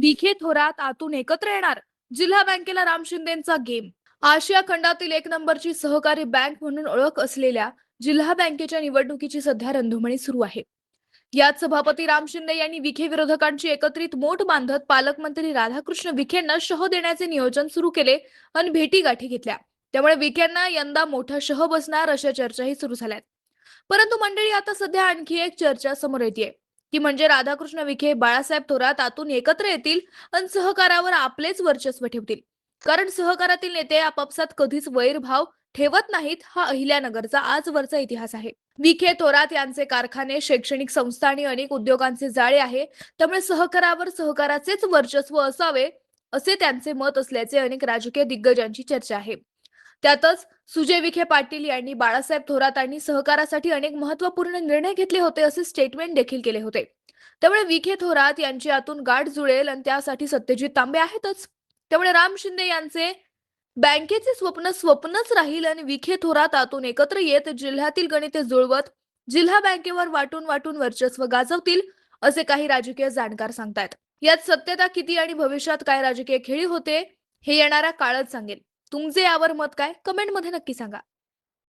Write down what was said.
विखे थोरात आतून एकत्र येणार. जिल्हा बँकेला राम शिंदेंचा गेम. आशिया खंडातील एक नंबरची सहकारी बँक म्हणून ओळख असलेल्या जिल्हा बँकेच्या निवडणुकीची सध्या रणधुमाळी सुरू आहे. यात सभापती राम शिंदे यांनी विखे विरोधकांची एकत्रित मोठ बांधत पालकमंत्री राधाकृष्ण विखेंना शह देण्याचे नियोजन सुरू केले आणि भेटीगाठी घेतल्या. त्यामुळे विखेंना यंदा मोठा शह बसणार अशा चर्चाही सुरू झाल्यात. परंतु मंडळी, आता सध्या आणखी एक चर्चा समोर येते, ती म्हणजे राधाकृष्ण विखे बाळासाहेब थोरात आतून एकत्र येतील आणि सहकारावर आपलेच वर्चस्व ठेवतील. कारण सहकारातील नेते आपापसात कधीच वैरभाव ठेवत नाहीत, हा अहिल्यानगरचा आजवरचा इतिहास आहे. विखे थोरात यांचे कारखाने, शैक्षणिक संस्था आणि अनेक उद्योगांचे जाळे आहे. त्यामुळे सहकारावर सहकाराचेच वर्चस्व असावे असे त्यांचे मत असल्याचे अनेक राजकीय दिग्गजांची चर्चा आहे. त्यातच सुजय विखे पाटील यांनी बाळासाहेब थोरातांनी सहकारासाठी अनेक महत्त्वपूर्ण निर्णय घेतले होते असे स्टेटमेंट देखील केले होते. त्यामुळे विखे थोरात यांची आतून गाठ जुळेल आणि त्यासाठी सत्यजित तांबे आहेतच. त्यामुळे राम शिंदे यांचे बँकेचे स्वप्न स्वप्नच राहील आणि विखे थोरात आतून एकत्र येत जिल्ह्यातील गणिते जुळवत जिल्हा बँकेवर वाटून वाटून वर्चस्व गाजवतील असे काही राजकीय जाणकार सांगतायत. यात सत्यता किती आणि भविष्यात काय राजकीय खेळी होते हे येणारा काळच सांगेल. तुमचे यावर मत काय? कमेंटमध्ये नक्की सांगा.